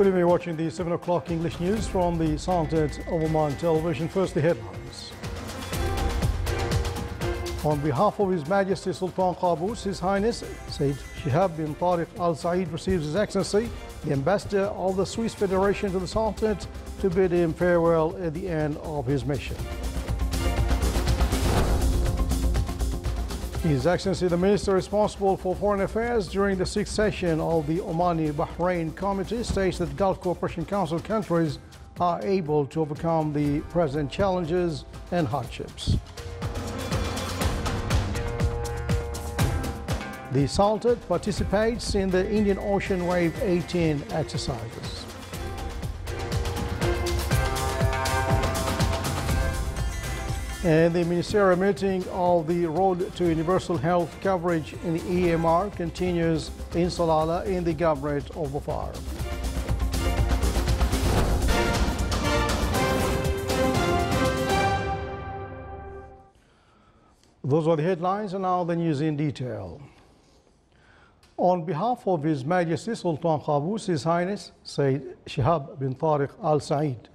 Good evening, watching the 7 o'clock English news from the Sultanate of Oman television. First, the headlines. On behalf of His Majesty Sultan Qaboos, His Highness Sayyid Shihab bin Tariq Al Said receives His Excellency, the Ambassador of the Swiss Federation to the Sultanate, to bid him farewell at the end of his mission. His Excellency the Minister responsible for Foreign Affairs during the 6th session of the Omani-Bahrain Committee states that Gulf Cooperation Council countries are able to overcome the present challenges and hardships. The Sultanate participates in the Indian Ocean Wave 18 exercises. And the ministerial meeting of the Road to Universal Health Coverage in the EMR continues in Salalah in the Governorate of Dhofar. Those are the headlines, and now the news in detail. On behalf of His Majesty Sultan Qaboos, His Highness Sayyid Shihab bin Tariq Al Said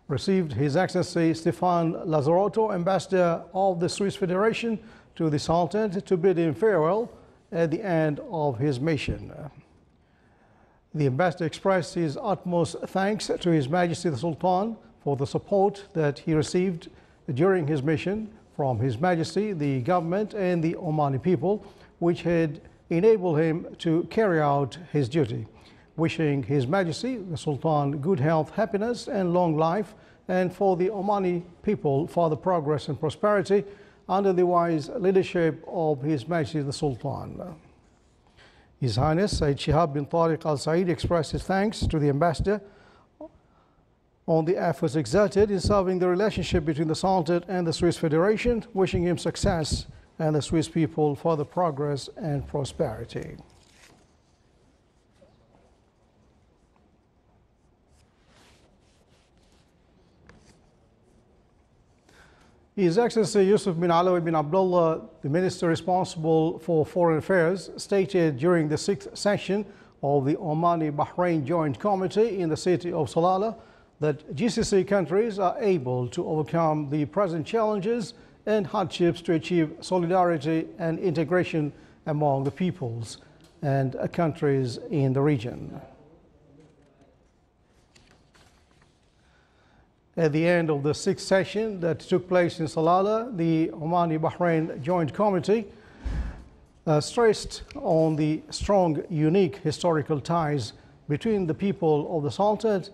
received His Excellency Stefan Lazzarotto, Ambassador of the Swiss Federation to the Sultanate, to bid him farewell at the end of his mission. The Ambassador expressed his utmost thanks to His Majesty the Sultan for the support that he received during his mission from His Majesty, the government and the Omani people, which had enabled him to carry out his duty, wishing His Majesty the Sultan good health, happiness and long life, and for the Omani people further progress and prosperity under the wise leadership of His Majesty the Sultan. His Highness Sayyid Shihab bin Tariq Al Said expressed his thanks to the Ambassador on the efforts exerted in serving the relationship between the Sultanate and the Swiss Federation, wishing him success and the Swiss people further progress and prosperity. His Excellency Yusuf bin Alawi bin Abdullah, the Minister responsible for Foreign Affairs, stated during the 6th session of the Omani-Bahrain Joint Committee in the city of Salalah that GCC countries are able to overcome the present challenges and hardships to achieve solidarity and integration among the peoples and countries in the region. At the end of the 6th session that took place in Salalah, the Omani-Bahrain Joint Committee stressed on the strong, unique historical ties between the people of the Sultanate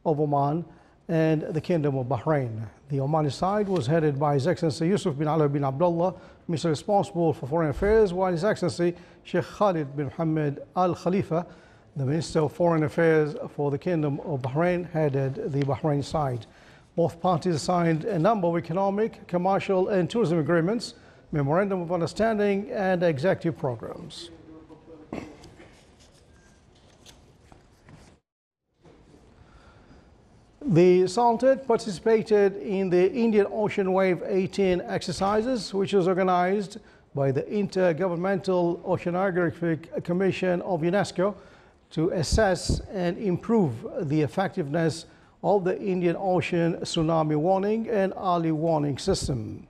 of Oman and the Kingdom of Bahrain. The Omani side was headed by His Excellency Yusuf bin Ali bin Abdullah, Minister responsible for Foreign Affairs, while His Excellency Sheikh Khalid bin Mohammed Al Khalifa, the Minister of Foreign Affairs for the Kingdom of Bahrain, headed the Bahrain side. Both parties signed a number of economic, commercial and tourism agreements, memorandum of understanding and executive programs. The Sultanate participated in the Indian Ocean Wave 18 exercises, which was organized by the Intergovernmental Oceanographic Commission of UNESCO to assess and improve the effectiveness of the Indian Ocean tsunami warning and early warning system.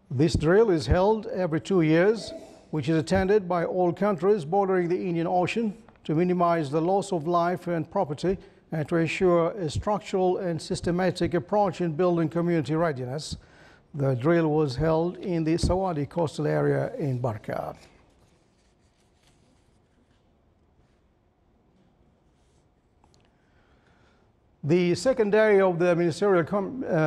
This drill is held every 2 years, which is attended by all countries bordering the Indian Ocean to minimize the loss of life and property and to ensure a structural and systematic approach in building community readiness. The drill was held in the Sawadi coastal area in Barka. The second day of the ministerial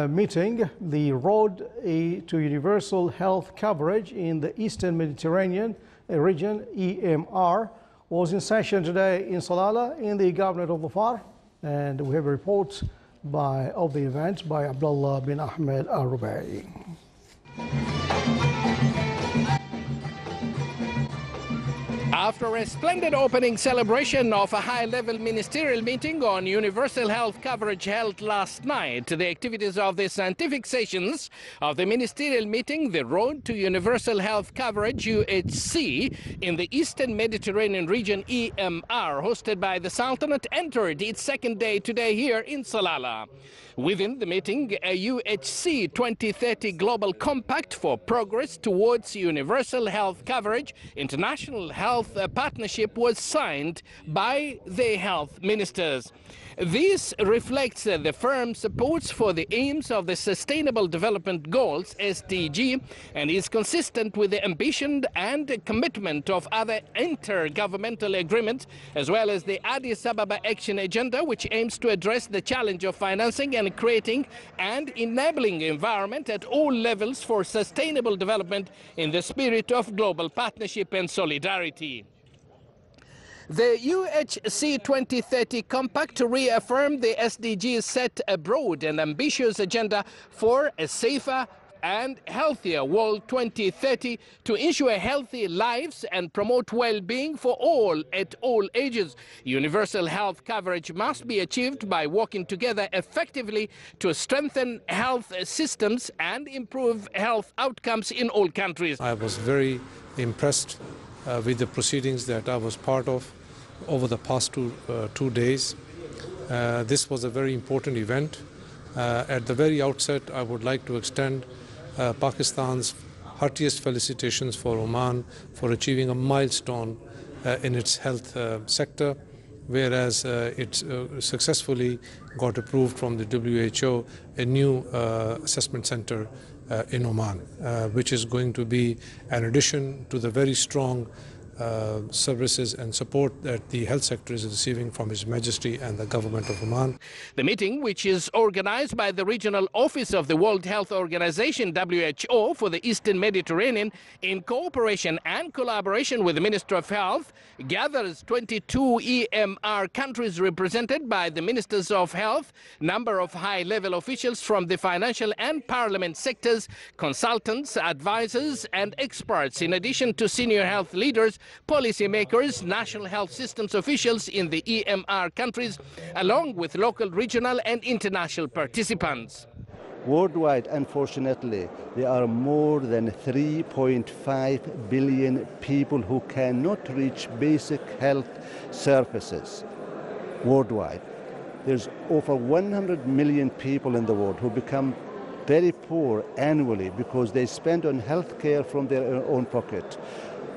meeting, the Road to Universal Health Coverage in the Eastern Mediterranean region, EMR, was in session today in Salalah in the Governorate of Dhofar, and we have a report of the event by Abdullah bin Ahmed Al-Rubai. After a splendid opening celebration of a high-level ministerial meeting on universal health coverage held last night, the activities of the scientific sessions of the ministerial meeting, the Road to Universal Health Coverage, UHC, in the Eastern Mediterranean region, EMR, hosted by the Sultanate, entered its second day today here in Salalah. Within the meeting, a UHC 2030 Global Compact for Progress towards Universal Health Coverage International Health Partnership was signed by the health ministers. This reflects the firm support for the aims of the Sustainable Development Goals, SDG, and is consistent with the ambition and commitment of other intergovernmental agreements, as well as the Addis Ababa Action Agenda, which aims to address the challenge of financing and creating and enabling environment at all levels for sustainable development in the spirit of global partnership and solidarity. The UHC 2030 Compact reaffirmed the SDGs set a broad and ambitious agenda for a safer and healthier world 2030 to ensure healthy lives and promote well-being for all at all ages. Universal health coverage must be achieved by working together effectively to strengthen health systems and improve health outcomes in all countries. I was very impressed with the proceedings that I was part of over the past two days. This was a very important event. At the very outset, I would like to extend Pakistan's heartiest felicitations for Oman for achieving a milestone in its health sector, whereas it successfully got approved from the WHO a new assessment center in Oman, which is going to be an addition to the very strong services and support that the health sector is receiving from His Majesty and the government of Oman. The meeting, which is organized by the Regional Office of the World Health Organization, WHO, for the Eastern Mediterranean, in cooperation and collaboration with the Minister of Health, gathers 22 EMR countries represented by the Ministers of Health, number of high-level officials from the financial and parliament sectors, consultants, advisors, and experts, in addition to senior health leaders, policymakers, national health systems officials in the EMR countries, along with local, regional and international participants. Worldwide, unfortunately, there are more than 3.5 billion people who cannot reach basic health services worldwide. There's over 100 million people in the world who become very poor annually because they spend on health care from their own pocket.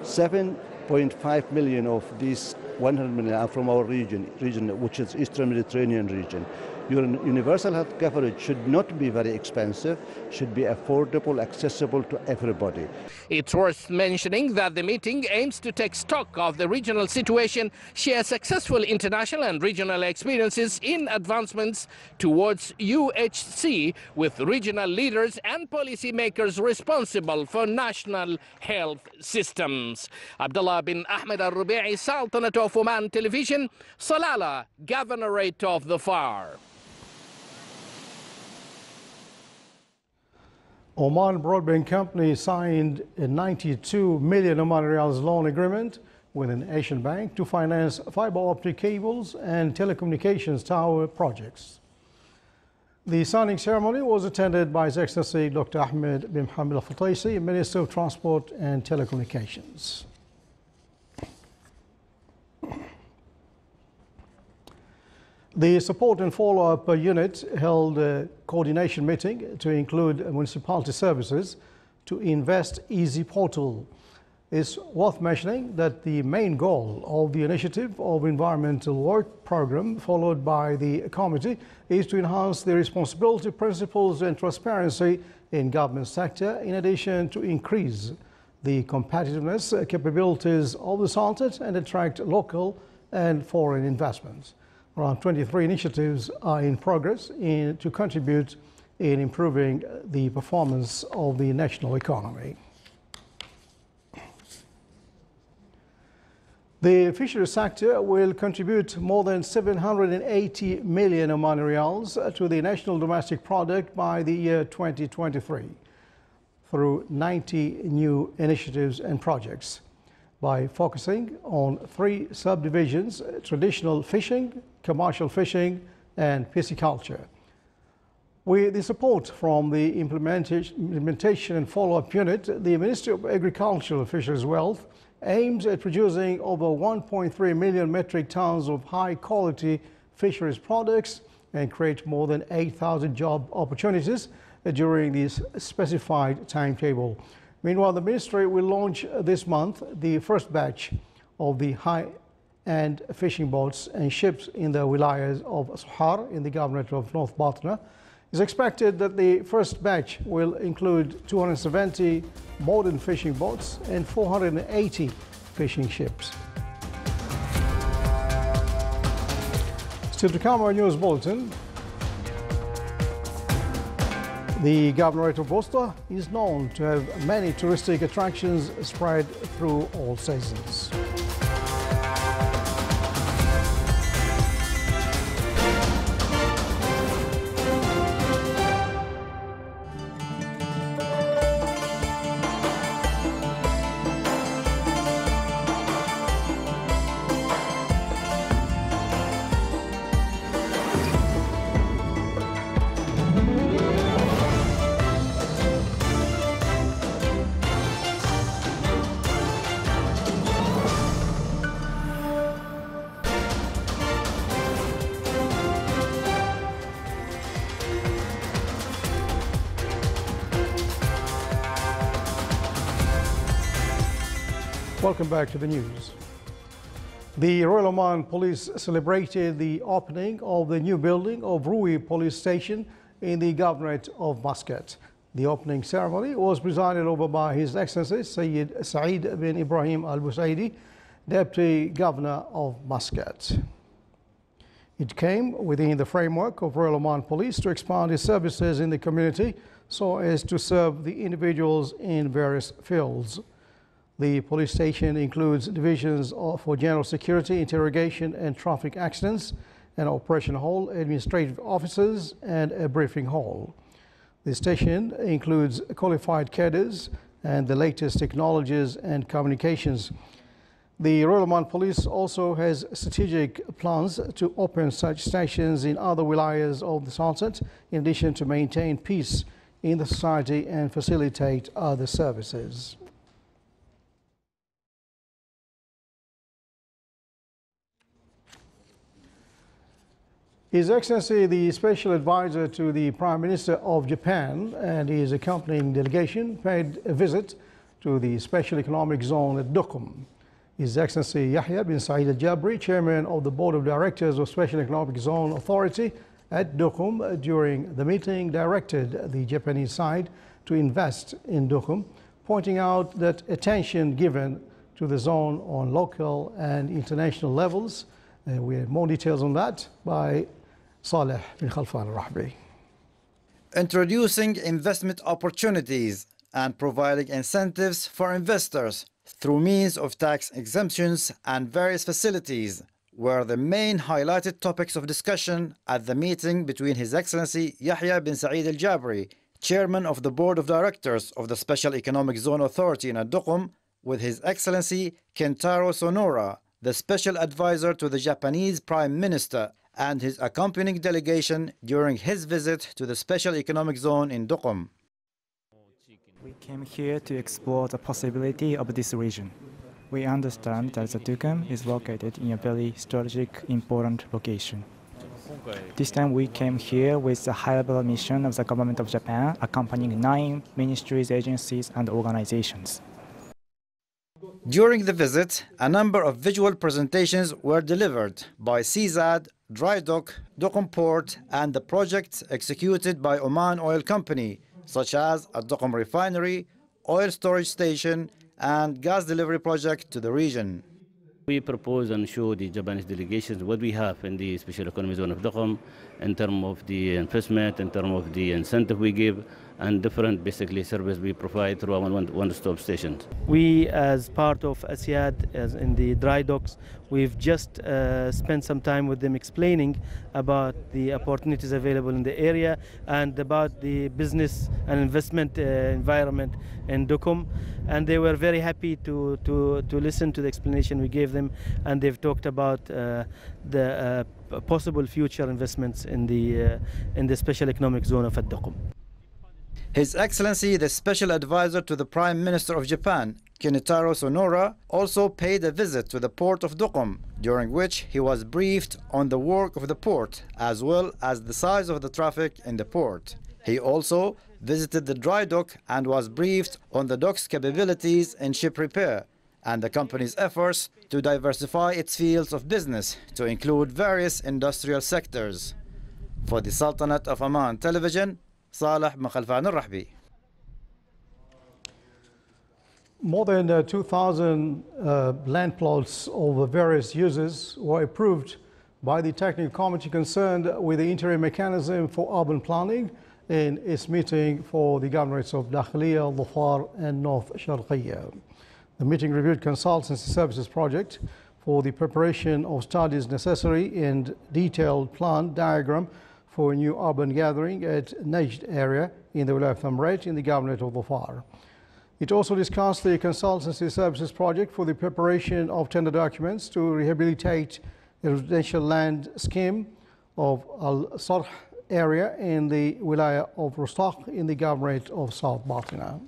7.5 million of these 100 million are from our region, which is Eastern Mediterranean region. Universal health coverage should not be very expensive, should be affordable, accessible to everybody. It's worth mentioning that the meeting aims to take stock of the regional situation, share successful international and regional experiences in advancements towards UHC with regional leaders and policymakers responsible for national health systems. Abdullah bin Ahmed al-Rubi'i, Sultanate of Oman Television, Salalah, Governorate of the Far. Oman Broadband Company signed a 92 million Oman Riyals loan agreement with an Asian bank to finance fiber optic cables and telecommunications tower projects. The signing ceremony was attended by His Excellency Dr. Ahmed bin Mohammed al-Fataisi, Minister of Transport and Telecommunications. The Support and Follow-up Unit held a coordination meeting to include municipality services to invest Easy Portal. It's worth mentioning that the main goal of the initiative of environmental work program followed by the committee is to enhance the responsibility principles and transparency in government sector, in addition to increase the competitiveness capabilities of the Sultanate and attract local and foreign investments. Around 23 initiatives are in progress to contribute in improving the performance of the national economy. The fisheries sector will contribute more than 780 million Omani Riyals to the national domestic product by the year 2023 through 90 new initiatives and projects. by focusing on three subdivisions: traditional fishing, commercial fishing, and pisciculture. With the support from the implementation and follow-up unit, the Ministry of Agriculture and Fisheries Wealth aims at producing over 1.3 million metric tons of high-quality fisheries products and create more than 8,000 job opportunities during this specified timetable. Meanwhile, the ministry will launch this month the first batch of the high-end fishing boats and ships in the wilayas of Sohar in the Governorate of North Batna. It's expected that the first batch will include 270 modern fishing boats and 480 fishing ships. Still to come, our news bulletin. The Governorate of Bosta is known to have many touristic attractions spread through all seasons. Welcome back to the news. The Royal Oman Police celebrated the opening of the new building of Rui Police Station in the Governorate of Muscat. The opening ceremony was presided over by His Excellency Sayyid Saeed bin Ibrahim Al Busaidi, Deputy Governor of Muscat. It came within the framework of Royal Oman Police to expand its services in the community so as to serve the individuals in various fields. The police station includes divisions for general security, interrogation and traffic accidents, an operation hall, administrative offices and a briefing hall. The station includes qualified cadres and the latest technologies and communications. The Royal Oman Police also has strategic plans to open such stations in other wilayas of the Sultanate, in addition to maintain peace in the society and facilitate other services. His Excellency, the Special Advisor to the Prime Minister of Japan and his accompanying delegation paid a visit to the Special Economic Zone at Duqm. His Excellency Yahya bin Saeed Al-Jabri, Chairman of the Board of Directors of Special Economic Zone Authority at Duqm, during the meeting directed the Japanese side to invest in Duqm, pointing out that attention given to the zone on local and international levels. We have more details on that by Saleh bin Khalfan al-Rahbi. Introducing investment opportunities and providing incentives for investors through means of tax exemptions and various facilities were the main highlighted topics of discussion at the meeting between His Excellency Yahya bin Saeed Al-Jabri, Chairman of the Board of Directors of the Special Economic Zone Authority in Duqm, with His Excellency Kentaro Sonora, the Special Advisor to the Japanese Prime Minister, and his accompanying delegation during his visit to the Special Economic Zone in Duqm. We came here to explore the possibility of this region. We understand that the Duqm is located in a very strategic, important location. This time we came here with the high-level mission of the Government of Japan, accompanying 9 ministries, agencies, and organizations. During the visit, a number of visual presentations were delivered by CZAD, Dry Dock, Duqm Port, and the projects executed by Oman Oil Company, such as a Duqm refinery, oil storage station, and gas delivery project to the region. We propose and show the Japanese delegations what we have in the Special Economic Zone of Duqm in terms of the investment, in terms of the incentive we give, and different basically service we provide through our one-stop stations. We, as part of ASIAD, as in the dry docks, we've just spent some time with them explaining about the opportunities available in the area and about the business and investment environment in Duqm. And they were very happy to listen to the explanation we gave them, and they've talked about the possible future investments in the special economic zone of Duqm. His Excellency, the Special Advisor to the Prime Minister of Japan, Kenichiro Sonora, also paid a visit to the port of Duqm, during which he was briefed on the work of the port, as well as the size of the traffic in the port. He also visited the dry dock and was briefed on the dock's capabilities in ship repair and the company's efforts to diversify its fields of business to include various industrial sectors. For the Sultanate of Oman Television, Saleh bin Khalfan al-Rahbi. More than 2,000 land plots over various uses were approved by the technical committee concerned with the interim mechanism for urban planning in its meeting for the governorates of Dakhiliya, Dhafar and North Sharqiya. The meeting reviewed consultancy services project for the preparation of studies necessary and detailed plan diagram for a new urban gathering at Najd area in the Wilayah of Thamrat in the governorate of Dhafar. It also discussed the consultancy services project for the preparation of tender documents to rehabilitate the residential land scheme of Al-Sarh area in the Wilayah of Rustaq in the governorate of South Batina.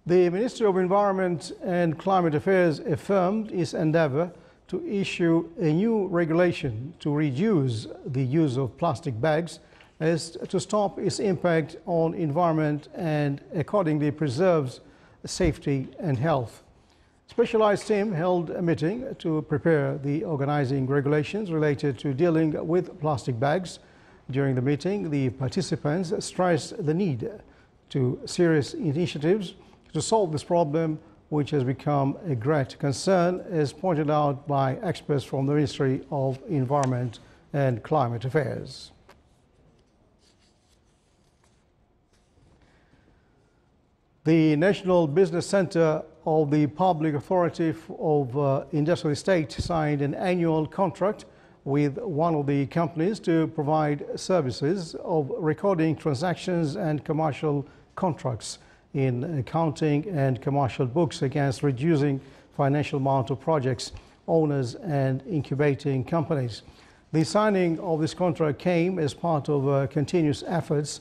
The Ministry of Environment and Climate Affairs affirmed its endeavor to issue a new regulation to reduce the use of plastic bags as to stop its impact on environment and accordingly preserves safety and health. Specialized team held a meeting to prepare the organizing regulations related to dealing with plastic bags. During the meeting, the participants stressed the need to serious initiatives to solve this problem, which has become a great concern, as pointed out by experts from the Ministry of Environment and Climate Affairs. The National Business Center of the Public Authority of Industrial Estate signed an annual contract with one of the companies to provide services of recording transactions and commercial contracts in accounting and commercial books against reducing financial amount of projects, owners and incubating companies. The signing of this contract came as part of continuous efforts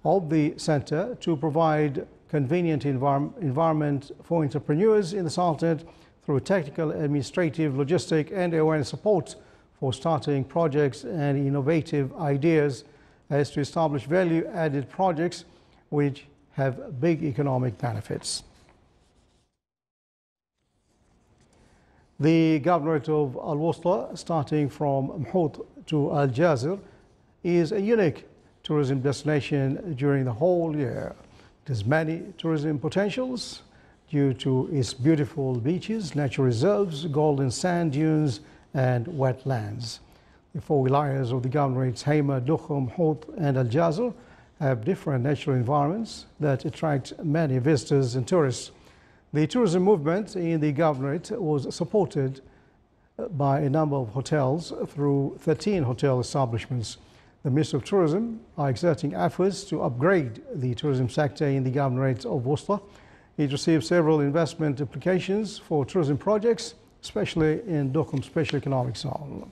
of the center to provide convenient environment for entrepreneurs in the Sultanate through technical, administrative, logistic and awareness support for starting projects and innovative ideas as to establish value-added projects which have big economic benefits. The governorate of Al-Wusta, starting from Mhout to Al-Jazir, is a unique tourism destination during the whole year. It has many tourism potentials due to its beautiful beaches, natural reserves, golden sand dunes and wetlands. The four wilayas of the governorates, Haima, Duqm, Mhout and Al-Jazir, have different natural environments that attract many visitors and tourists. The tourism movement in the governorate was supported by a number of hotels through 13 hotel establishments. The Ministry of Tourism are exerting efforts to upgrade the tourism sector in the governorate of Wusta. It received several investment applications for tourism projects, especially in Duqm Special Economic Zone.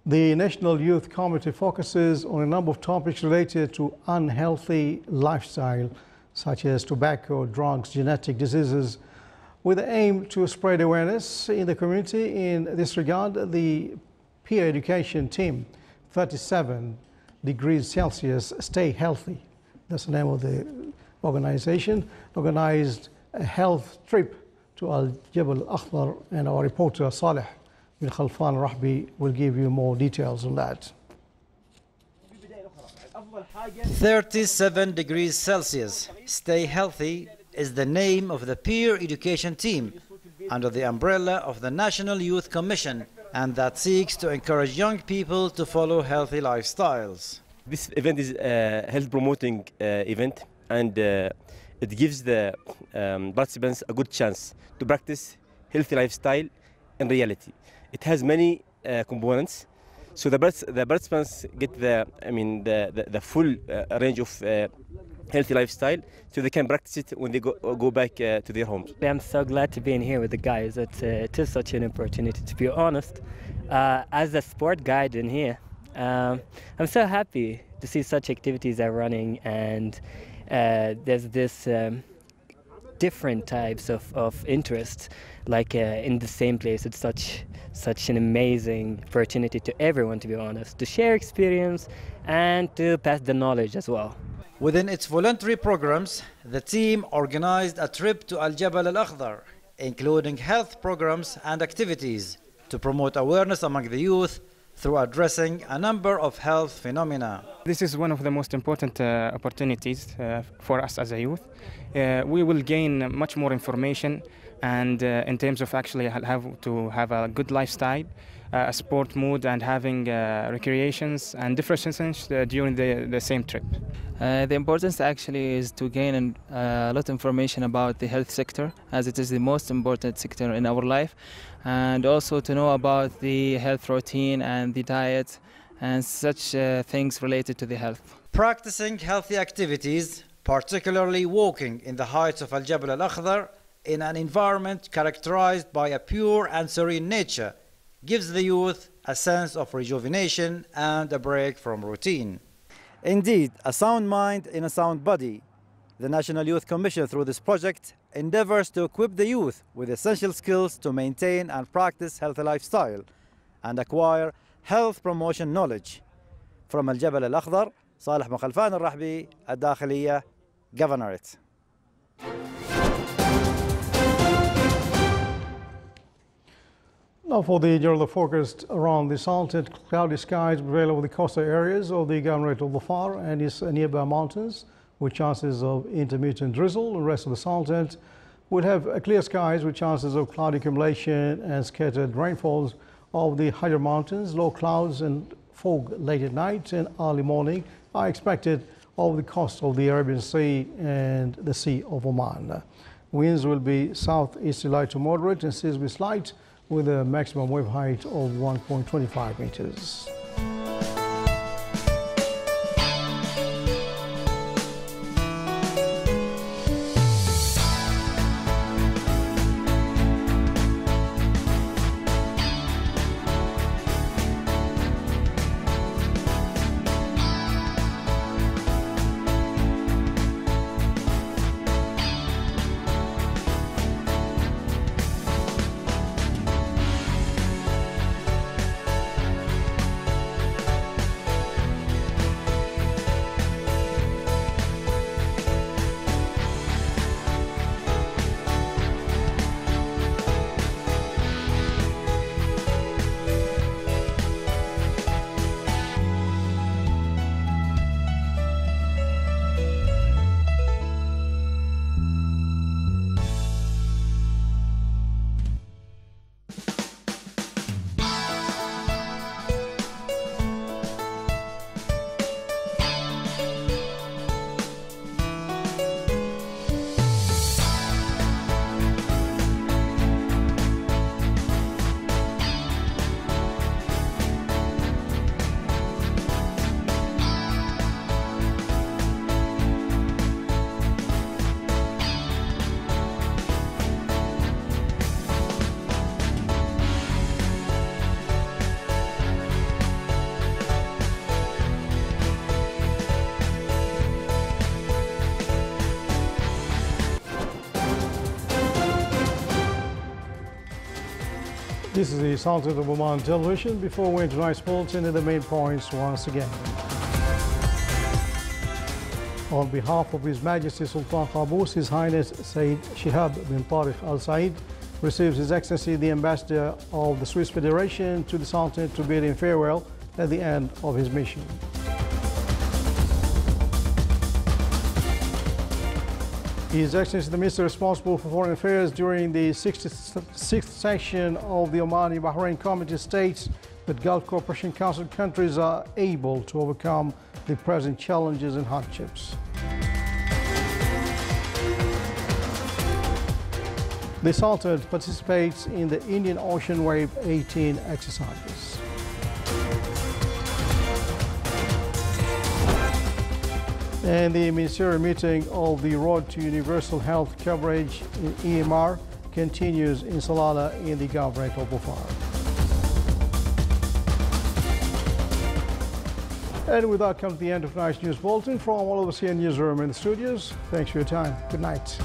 The National Youth Committee focuses on a number of topics related to unhealthy lifestyle, such as tobacco, drugs, genetic diseases, with the aim to spread awareness in the community. In this regard, the peer education team, 37 degrees Celsius, Stay Healthy, that's the name of the organization, organized a health trip to Al-Jabal Akhbar, and our reporter Saleh bin Khalfan al-Rahbi will give you more details on that. 37 degrees Celsius, Stay Healthy is the name of the peer education team under the umbrella of the National Youth Commission, and that seeks to encourage young people to follow healthy lifestyles. This event is a health promoting event, and it gives the participants a good chance to practice healthy lifestyle in reality. It has many components, so the participants get the full range of healthy lifestyle, so they can practice it when they go back to their homes. I'm so glad to be in here with the guys. It is such an opportunity, to be honest. As a sport guide in here, I'm so happy to see such activities are running, and there's this different types of interest, like in the same place. It's such an amazing opportunity to everyone, to be honest, to share experience and to pass the knowledge as well. Within its voluntary programs, the team organized a trip to Al Jabal Al Akhdar, including health programs and activities to promote awareness among the youth through addressing a number of health phenomena. This is one of the most important opportunities for us as a youth. We will gain much more information, and in terms of actually have to have a good lifestyle, a sport mood, and having recreations and differences during the same trip. The importance actually is to gain a lot of information about the health sector, as it is the most important sector in our life, and also to know about the health routine and the diet and such things related to the health. Practicing healthy activities, particularly walking in the heights of Al Jabal Al Akhdar in an environment characterized by a pure and serene nature, gives the youth a sense of rejuvenation and a break from routine. Indeed, a sound mind in a sound body. The National Youth Commission, through this project, endeavors to equip the youth with essential skills to maintain and practice healthy lifestyle and acquire health promotion knowledge. From Al Jabal Al Akhdar, Salih Mukhalfan Al Rahbi, Al Dakhiliya, Governorate. Now for the general forecast around the Sultanate, cloudy skies prevail over the coastal areas of the Governorate of Dhofar and its nearby mountains, with chances of intermittent drizzle. The rest of the Sultanate will have clear skies with chances of cloudy accumulation and scattered rainfalls of the higher mountains. Low clouds and fog late at night and early morning are expected over the coast of the Arabian Sea and the Sea of Oman. Winds will be southeasterly light to moderate and seas will be slight, with a maximum wave height of 1.25 meters. This is the Sultanate of Oman television. Before we enter tonight's bulletin, the main points once again. On behalf of His Majesty Sultan Qaboos, His Highness Sayyid Shihab bin Tariq Al Said receives His Excellency the Ambassador of the Swiss Federation to the Sultanate to bid him farewell at the end of his mission. His Excellency the Minister responsible for Foreign Affairs during the 66th session of the Omani-Bahrain Committee states that Gulf Cooperation Council countries are able to overcome the present challenges and hardships. The Sultan participates in the Indian Ocean Wave 18 exercises. And the ministerial meeting of the Road to Universal Health Coverage in EMR continues in Salalah in the Governorate of Bufar. And with that comes the end of tonight's news bulletin from all of us here in the newsroom and the studios. Thanks for your time. Good night.